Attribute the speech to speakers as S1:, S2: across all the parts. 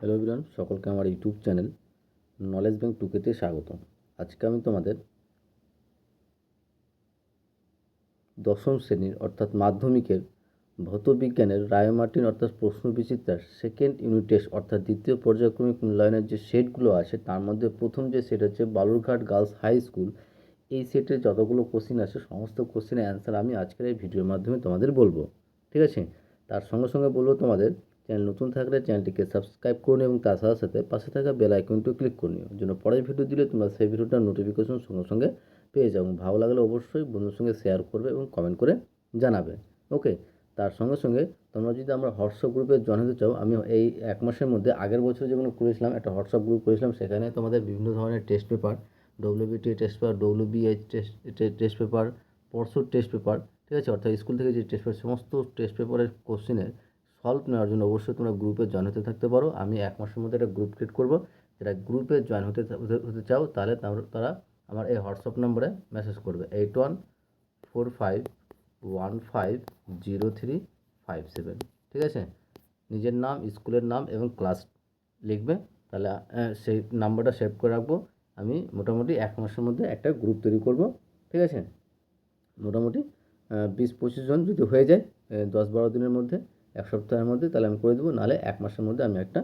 S1: Hello everyone, সকলকে আমার YouTube channel knowledge bank টুকেতে স্বাগত। আজকে আমি তোমাদের দশম শ্রেণীর অর্থাৎ মাধ্যমিকের ভৌতবিজ্ঞানের রায়োমার্টিন অর্থাৎ প্রশ্নবিচিত্রার সেকেন্ড ইউনিট টেস্ট অর্থাৎ দ্বিতীয় পর্যায়ক্রমিক মূল্যায়নের যে সেটগুলো আছে তার মধ্যে প্রথম যে সেট হচ্ছে বালুরঘাট গার্লস হাই স্কুল। এই সেটের যতগুলো কোশ্চিন আছে সমস্ত কোশ্চিনের অ্যান্সার আমি আজকের এই ভিডিওর মাধ্যমে তোমাদের বলবো। ঠিক আছে, তার সঙ্গে সঙ্গে বলবো তোমাদের চ্যানেল নতুন থাকলে চ্যানেলটিকে সাবস্ক্রাইব করুন এবং তার সাথে সাথে পাশে থাকা বেল আইকনটিও ক্লিক করে নিও, যেন পরের ভিডিও দিলে তোমরা সেই ভিডিওটার নোটিফিকেশন সঙ্গে সঙ্গে পেয়ে যাও। ভালো লাগলে অবশ্যই বন্ধুর সঙ্গে শেয়ার করবে এবং কমেন্ট করে জানাবে। ওকে, তার সঙ্গে সঙ্গে তোমরা যদি আমরা হোয়াটসঅ্যাপ গ্রুপে জয়েন হতে চাও, আমি এই এক মাসের মধ্যে আগের বছর যেগুলো করেছিলাম একটা হোয়াটসঅ্যাপ গ্রুপ করেছিলাম, সেখানে তোমাদের বিভিন্ন ধরনের test paper, WBT test paper, WBH test paper, পরশুর টেস্ট পেপার, ঠিক আছে, অর্থাৎ স্কুল থেকে যে টেস্ট পেপার সমস্ত টেস্ট পেপারের কোশ্চেনের সলভ নেওয়ার জন্য অবশ্যই তোমরা গ্রুপে জয়েন হতে থাকতে পারো। আমি এক মাসের মধ্যে একটা গ্রুপ ক্রিয়েট করবো। যারা গ্রুপে জয়েন হতে চাও তাহলে তারা আমার এই হোয়াটসঅ্যাপ নম্বরে মেসেজ করবে 8145150357। ঠিক আছে, নিজের নাম, স্কুলের নাম এবং ক্লাস লিখবে, তাহলে সেই নাম্বারটা সেভ করে রাখবো। আমি মোটামুটি এক মাসের মধ্যে একটা গ্রুপ তৈরি করব। ঠিক আছে, মোটামুটি 20-25 জন যদি হয়ে যায় 10-12 দিনের মধ্যে, এক সপ্তাহের মধ্যে, তাহলে আমি করে দেবো। নাহলে এক মাসের মধ্যে আমি একটা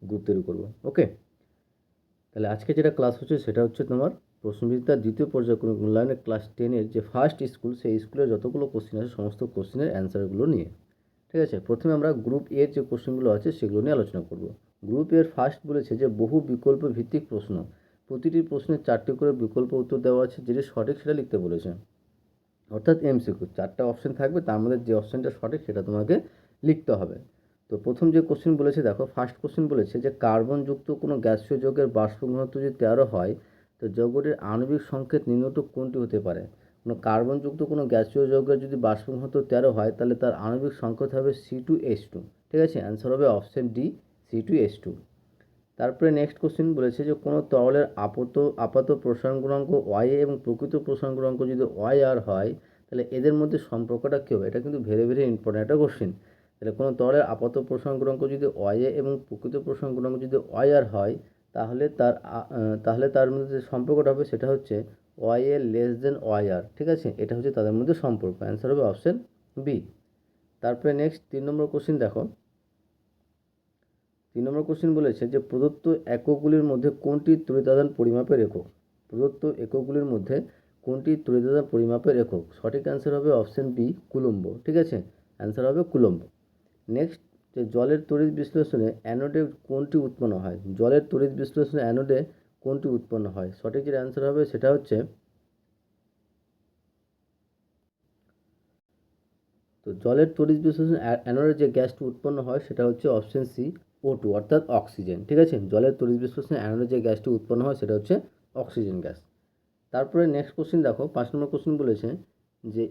S1: গ্রুপ তৈরি করব। ওকে, তাহলে আজকে যেটা ক্লাস হচ্ছে সেটা হচ্ছে তোমার প্রশ্নবিদ্যার দ্বিতীয় পর্যায়ক্রমিক মূল্যায়নের ক্লাস 10-এর যে ফার্স্ট স্কুল, সেই স্কুলের যতগুলো কোশ্চেন আছে সমস্ত কোশ্চেনের অ্যান্সারগুলো নিয়ে। ঠিক আছে, প্রথমে আমরা গ্রুপ এর যে কোশ্চেনগুলো আছে সেগুলো নিয়ে আলোচনা করব। গ্রুপ এর ফার্স্ট বলেছে যে বহু বিকল্প ভিত্তিক প্রশ্ন, প্রতিটি প্রশ্নের 4টি করে বিকল্প উত্তর দেওয়া আছে, যেটি সঠিক সেটা লিখতে বলেছে। অর্থাৎ এমসিকিউ 4টা অপশন থাকবে, তার মধ্যে যে অপশনটা সঠিক সেটা তোমাকে লিখতে হবে। তো প্রথম যে কোশ্চেন বলেছে, দেখো ফার্স্ট কোশ্চেন বলেছে যে কার্বনযুক্ত কোনো গ্যাসীয় যৌগের বাষ্প ঘনত্ব যদি 13 হয়, তো যৌগটির আণবিক সংকেত নিম্নরূপ কোনটি হতে পারে? কোনো কার্বনযুক্ত কোনো গ্যাসীয় যৌগের যদি বাষ্প ঘনত্ব 13 হয়, তাহলে তার আণবিক সংকেত হবে C2H2। ঠিক আছে, অ্যান্সার হবে অপশন ডি, C2H2। তারপরে নেক্সট কোশ্চেন বলেছে যে কোনো তরলের আপাত প্রসারণ গুণাঙ্ক ওয়াই এবং প্রকৃত প্রসারণ গুণাঙ্ক যদি ওয়াই আর হয়, তাহলে এদের মধ্যে সম্পর্কটা কী হবে? এটা কিন্তু ভেরি ভেরি ইম্পর্টেন্ট একটা কোশ্চেন। তাহলে কোনো তরলের আপাত প্রসারণ গুণাঙ্ক যদি ওয়াই এবং প্রকৃত প্রসারণ গুণাঙ্ক যদি ওয়াই আর হয়, তাহলে তার মধ্যে যে সম্পর্কটা হবে সেটা হচ্ছে Y A less than Y আর। ঠিক আছে, এটা হচ্ছে তাদের মধ্যে সম্পর্ক। অ্যান্সার হবে অপশন বি। তারপরে নেক্সট 3 নম্বর কোশ্চেন দেখো। 3 নম্বর কোশ্চেন বলেছে যে প্রদত্ত এককগুলির মধ্যে কোনটি তড়িৎ পরিমাপের একক? প্রদত্ত এককগুলির মধ্যে কোনটি তড়িৎ পরিমাপের একক? সঠিক অ্যান্সার হবে অপশন বি, কুলম্ব। ঠিক আছে, অ্যান্সার হবে কুলম্ব। নেক্সট, যে জলের তড়িৎ বিশ্লেষণে অ্যানোডে কোনটি উৎপন্ন হয়? জলের তড়িৎ বিশ্লেষণে অ্যানোডে কোনটি উৎপন্ন হয়? সঠিক যে অ্যান্সার হবে সেটা হচ্ছে, তো জলের তড়িৎ বিশ্লেষণ অ্যানোডে যে গ্যাসটি উৎপন্ন হয় সেটা হচ্ছে অপশন সি, O2 অর্থাৎ অক্সিজেন। ঠিক আছে, জলের তড়িৎ বিশ্লেষণে অ্যানোডে যে গ্যাসটি উৎপন্ন হয় সেটা হচ্ছে অক্সিজেন গ্যাস। তারপরে নেক্সট কোশ্চেন দেখো, 5 নম্বর কোশ্চেন বলেছে যে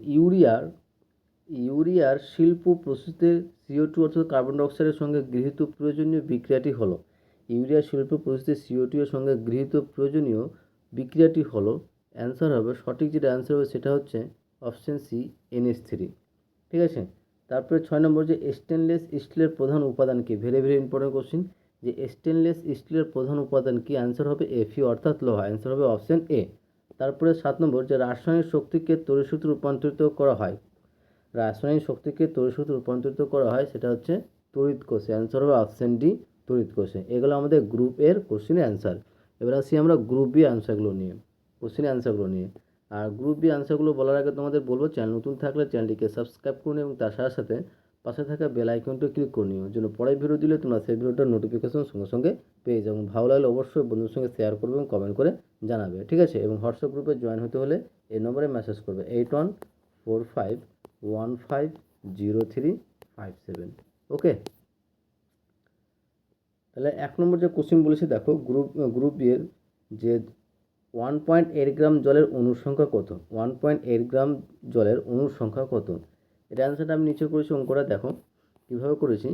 S1: ইউরিয়ার শিল্প প্রস্তুতে CO2 অর্থাৎ কার্বন ডাইঅক্সাইডের সঙ্গে গৃহীত প্রয়োজনীয় বিক্রিয়াটি হলো। ইউরিয়া শিল্প প্রস্তুতে CO2 এর সঙ্গে গৃহীত প্রয়োজনীয় বিক্রিয়াটি হলো, অ্যান্সার হবে সঠিক যেটা অ্যান্সার হবে সেটা হচ্ছে অপশন সি, NH3। ঠিক আছে, তারপরে 6 নম্বর যে স্টেনলেস স্টিলের প্রধান উপাদান কি? ভেরি ভেরি ইম্পর্টেন্ট কোশ্চেন, যে স্টেনলেস স্টিলের প্রধান উপাদান কি? অ্যান্সার হবে Fe অর্থাৎ লোহা। অ্যান্সার হবে অপশন এ। তারপরে 7 নম্বর যে রাসায়নিক শক্তিকে তড়িৎ রূপান্তরিত করা হয়, রাসায়নিক শক্তিকে তড়িৎ রূপান্তরিত করা হয় সেটা হচ্ছে তড়িৎ কোষে। অ্যান্সার হবে অপশন ডি, তড়িৎ কোষে। এগুলো আমাদের গ্রুপ এর কোশ্চেনের অ্যান্সার। এবার আসি আমরা গ্রুপ বি অ্যান্সারগুলো নিয়ে, কোশ্চেনের অ্যান্সারগুলো নিয়ে। আর গ্রুপ বি অ্যান্সারগুলো বলার আগে তোমাদের বলবো, চ্যানেল নতুন থাকলে চ্যানেলটিকে সাবস্ক্রাইব করুন এবং তার সাথে সাথে পাশে থাকা বেল আইকনটি ক্লিক করে নিও, যেন পরের ভিডিও দিলে তোমরা সেই ভিডিওটার নোটিফিকেশন সঙ্গে সঙ্গে পেয়ে যাও। ভালো লাগলে অবশ্যই বন্ধুর সঙ্গে শেয়ার করবে এবং কমেন্ট করে জানাবে। ঠিক আছে, এবং হোয়াটসঅ্যাপ গ্রুপে জয়েন হতে হলে এই নম্বরে মেসেজ করবে 8145150357। ওকে, তাহলে 1 নম্বর যে কোশ্চেন বলেছে দেখো, গ্রুপ বি এর যে 1.8 গ্রাম জলের অণুর সংখ্যা কত? 1.8 গ্রাম জলের অণুর সংখ্যা কত? এটা অ্যান্সারটা আমি নিচে করেছি, অঙ্কটা দেখো কীভাবে করেছি।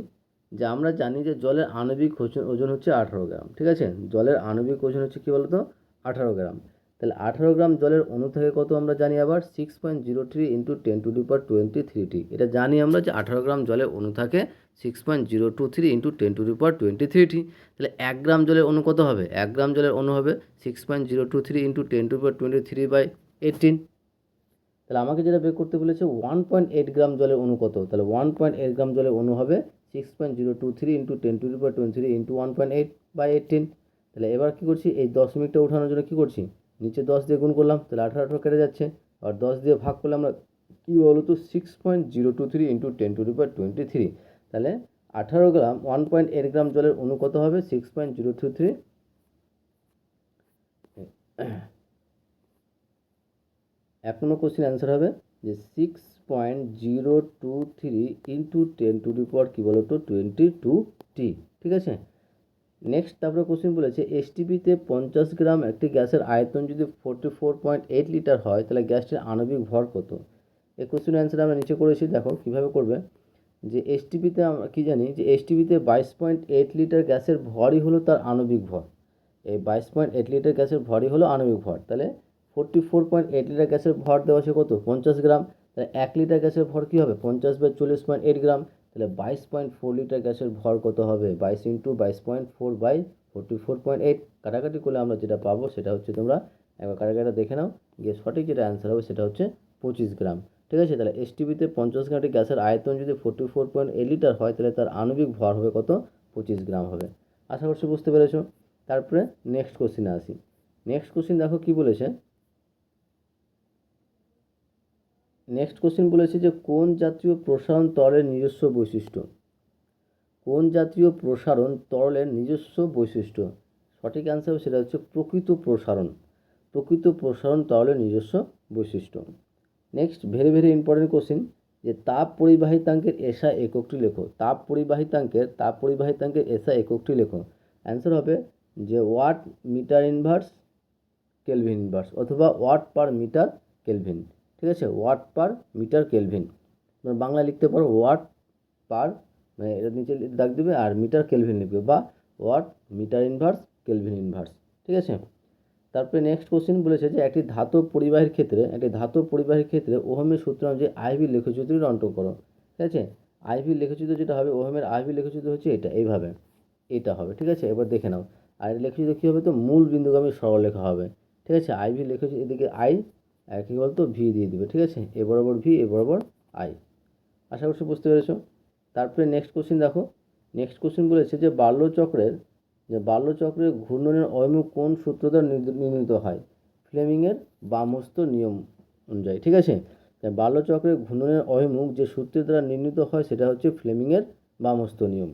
S1: যে আমরা জানি যে জলের আণবিক ওজন হচ্ছে 18 গ্রাম। ঠিক আছে, জলের আণবিক ওজন হচ্ছে কী বলতো? 18 গ্রাম। তাহলে 18 গ্রাম জলের অণু থেকে কত আমরা জানি আবার 6.03 ইন্টু 10⁻23t। এটা জানি আমরা যে 18 গ্রাম জলের অণু থাকে 6.023 ইন্টু 10⁻23t। তাহলে 1 গ্রাম জলের অণু কত হবে? 1 গ্রাম জলের অণু হবে 6.023 ইন্টু 10⁻23/18। তাহলে আমাকে যেটা বের করতে বলেছে 1.8 গ্রাম জলের অণু কত? তাহলে 1.8 গ্রাম জলের অণু হবে 6.023 ইন্টু 10⁻23 ইন্টু 1.8/18। তাহলে এবার কী করছি, এই দশমিকটা ওঠানোর জন্য কী করছি, নিচে 10 দিয়ে গুণ করলাম, তাহলে 18 কেটে যাচ্ছে, আর 10 দিয়ে ভাগ করলে আমরা কী বলো তো 6.023 ইন্টু 10⁻23। তাহলে 18 গ্রাম 1.8 গ্রাম জলের অণু কত হবে? 6.023। এক নম্বর কোশ্চেন অ্যান্সার হবে যে 6.023 ইন্টু 10⁻, কী বলো তো 22t। ঠিক আছে। নেক্সট তারপরে কোশ্চেন বলেছে এসটিপিতে 50 গ্রাম একটি গ্যাসের আয়তন যদি 44.8 লিটার হয় তাহলে গ্যাসটির আণবিক ভর কত? এই কোশ্চেনের অ্যান্সার আমরা নিচে করেছি, দেখো কীভাবে করবে। যে এসটিপিতে আমরা কী জানি যে এসটিপিতে 22.8 লিটার গ্যাসের ভরই হলো তার আণবিক ভর। এই 22.8 লিটার গ্যাসের ভরই হলো আণবিক ভর। তাহলে 44.8 লিটার গ্যাসের ভর দেওয়া আছে কত? 50 গ্রাম। তাহলে 1 লিটার গ্যাসের ভর কী হবে? 50/40.8 গ্রাম। তাহলে 22.4 লিটার গ্যাসের ভর কত হবে? 22 ইন্টু 22.4/44.8। কাটাকাটি করলে আমরা যেটা পাবো সেটা হচ্ছে, তোমরা একবার কাটাকাটিটা দেখে নাও, গিয়ে সঠিক যেটা অ্যান্সার হবে সেটা হচ্ছে 25 গ্রাম। ঠিক আছে। তাহলে এসটিপিতে 50 গ্রামটি গ্যাসের আয়তন যদি 44.8 লিটার হয় তাহলে তার আণবিক ভর হবে কত? 25 গ্রাম হবে। আশা করছি বুঝতে পেরেছো। তারপরে নেক্সট কোশ্চিনে আসি। নেক্সট কোশ্চিন দেখো কি বলেছে। নেক্সট কোশ্চিন বলেছে যে কোন জাতীয় প্রসারণ তরলের নিজস্ব বৈশিষ্ট্য? কোন জাতীয় প্রসারণ তরলের নিজস্ব বৈশিষ্ট্য? সঠিক অ্যান্সার হবে সেটা হচ্ছে প্রকৃত প্রসারণ। প্রকৃত প্রসারণ তরলের নিজস্ব বৈশিষ্ট্য। Next very very important question, যে তাপ পরিবাহিতাঙ্কের এসআই এককটি লেখো। তাপ পরিবাহিতাঙ্কের এসআই এককটি লেখো। অ্যান্সার হবে যে watt metre inverse kelvin inverse, অথবা ওয়াট পার মিটার কেলভিন। ঠিক আছে, ওয়াট পার মিটার কেলভিন। তোমরা বাংলা লিখতে পারো ওয়াট পার, মানে এটা নিচে দাগ দেবে, আর মিটার কেলভিন লিখবে, বা watt metre inverse kelvin inverse. ঠিক আছে। তারপরে নেক্সট কোশ্চেন বলেছে যে একটি ধাতব পরিবাহীর ক্ষেত্রে ওহমের সূত্র অনুযায়ী আইভি লেখচিত্রটি অঙ্কন করো। ঠিক আছে। আইভি লেখচিত্র যেটা হবে, ওহমের আইভি লেখচিত্র হচ্ছে এটা, এইভাবে এটা হবে। ঠিক আছে, এবার দেখে নাও। আর লেখচিত্র কী হবে, তো মূল বিন্দুগামী সরলরেখা হবে। ঠিক আছে, আইভি লেখচিত্র, এদিকে আই আর কী বলতো ভি দিয়ে দিবে। ঠিক আছে, এ বরাবর ভি, এ বরাবর আই। আশা করছি বুঝতে পেরেছো। তারপরে নেক্সট কোশ্চেন দেখো। নেক্সট কোশ্চেন বলেছে যে বাল্যচক্রের ঘূর্ণনের অভিমুখ কোন সূত্র দ্বারা নির্ণীত হয়? ফ্লেমিংয়ের বামহস্ত নিয়ম অনুযায়ী। ঠিক আছে, বাল্যচক্রের ঘূর্ণনের অভিমুখ যে সূত্রের দ্বারা নির্ণীত হয় সেটা হচ্ছে ফ্লেমিংয়ের বামহস্ত নিয়ম।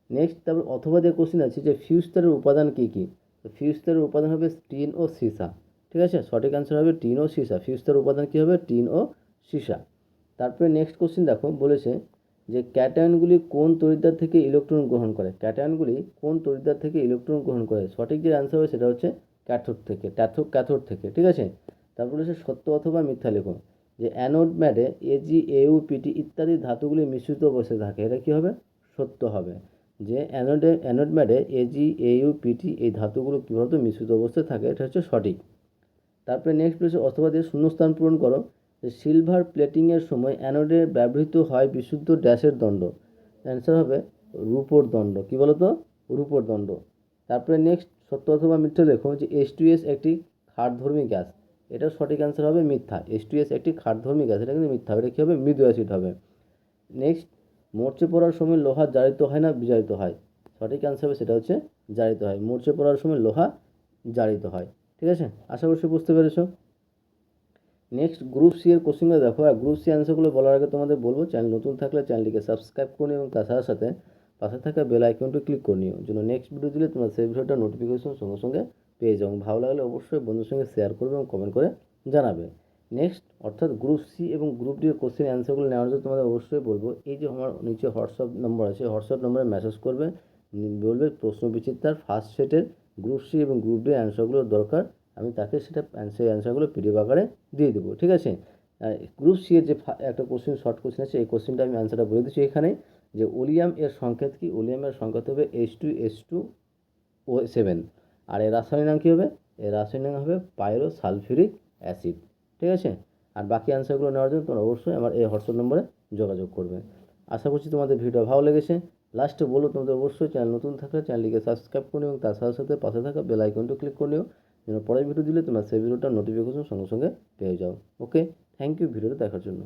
S1: নেক্সট তারপর অথবা যে কোশ্চেন আছে যে ফিউজ তারের উপাদান কী কী? তো ফিউজ তারের উপাদান হবে টিন ও সীসা। ঠিক আছে, সঠিক অ্যান্সার হবে টিন ও সীসা। ফিউজ তারের উপাদান কী হবে? টিন ও সীসা। তারপরে নেক্সট কোশ্চেন দেখো, বলেছে যে ক্যাটায়নগুলি কোন তড়িৎদ্বার থেকে ইলেকট্রন গ্রহণ করে? ক্যাটায়নগুলি কোন তড়িৎদ্বার থেকে ইলেকট্রন গ্রহণ করে? সঠিক যে অ্যান্সার হবে সেটা হচ্ছে ক্যাথোড থেকে। ঠিক আছে। তারপরে হচ্ছে সত্য অথবা মিথ্যা লেখো। যে অ্যানোড ম্যাডে এজি, এউপিটি ইত্যাদি ধাতুগুলি মিশ্রিত অবস্থায় থাকে, এটা কী হবে? সত্য হবে। যে অ্যানোড ম্যাডে এজি, এউপিটি এই ধাতুগুলো কী বলতো মিশ্রিত অবস্থায় থাকে, এটা হচ্ছে সঠিক। তারপরে নেক্সট বলেছে অথবা দিয়ে শূন্যস্থান পূরণ করো। যে সিলভার প্লেটিংয়ের সময় অ্যানোডে ব্যবহৃত হয় বিশুদ্ধ ড্যাশের দণ্ড। অ্যান্সার হবে রূপোর দণ্ড। কী বলো তো? রূপোর দণ্ড। তারপরে নেক্সট সত্য অথবা মিথ্যা লেখো যে H2S একটি ক্ষারধর্মী গ্যাস। এটার সঠিক অ্যান্সার হবে মিথ্যা। H2S একটি ক্ষারধর্মী গ্যাস, এটা কিন্তু মিথ্যা হবে। এটা কী হবে? মৃদু অ্যাসিড হবে। নেক্সট মরচে পড়ার সময় লোহা জারিত হয় না বিজারিত হয়? সঠিক অ্যান্সার হবে সেটা হচ্ছে জারিত হয়। মরচে পড়ার সময় লোহা জারিত হয়। ঠিক আছে, আশা করছি বুঝতে পেরেছো। নেক্সট গ্রুপ সি এর কোশ্চেনগুলো দেখো। আর গ্রুপ সি অ্যান্সারগুলো বলার আগে তোমাদের বলবো, চ্যানেল নতুন থাকলে চ্যানেলটিকে সাবস্ক্রাইব করে নিও এবং তার সাথে সাথে পাশে থাকা বেল আইকনটি ক্লিক করে নিও, যেন নেক্সট ভিডিও দিলে তোমরা সেই ভিডিওটা নোটিফিকেশন সঙ্গে সঙ্গে পেয়ে যাও। ভালো লাগলে অবশ্যই বন্ধুর সঙ্গে শেয়ার করবে এবং কমেন্ট করে জানাবে। নেক্সট অর্থাৎ গ্রুপ সি এবং গ্রুপ ডি এর কোশ্চেন অ্যান্সারগুলো নেওয়ার জন্য তোমাদের অবশ্যই বলবো, এই যে আমার নিচে হোয়াটসঅ্যাপ নম্বর আছে, হোয়াটসঅ্যাপ নম্বরে মেসেজ করবে, বলবে প্রশ্ন বিচিত্রার ফার্স্ট সেটের গ্রুপ সি এবং গ্রুপ ডি অ্যান্সারগুলোর দরকার, আমি তাকে সেটা সেই অ্যান্সারগুলো পিডিএফ আকারে দিয়ে দেবো। ঠিক আছে। গ্রুপ সি এর যে একটা কোশ্চেন, শর্ট কোশ্চেন আছে, এই কোশ্চেনটা আমি অ্যান্সারটা বলে দিচ্ছি এখানে। যে ওলিয়াম এর সংকেত কি? ওলিয়ামের সংকেত হবে H2SO7, আর এর রাসায়নিক নাম কী হবে? এর রাসায়নিক নাম হবে পাইরোসালফিউরিক অ্যাসিড। ঠিক আছে, আর বাকি অ্যান্সারগুলো নেওয়ার জন্য তোমরা অবশ্যই আমার এই হোয়াটসঅ্যাপ নম্বরে যোগাযোগ করবে। আশা করছি তোমাদের ভিডিও ভালো লেগেছে। লাস্টে বলো, তোমাদের অবশ্যই চ্যানেল নতুন থাকলে চ্যানেলটিকে সাবস্ক্রাইব করে নিও এবং তার সাথে সাথে পাশে থাকা বেল আইকনটা ক্লিক করে নিও, যেন পরের ভিডিও দিলে তোমরা সেই ভিডিওটা নোটিফিকেশন সঙ্গে সঙ্গে পেয়ে যাও। ওকে, থ্যাংক ইউ ভিডিওটা দেখার জন্য।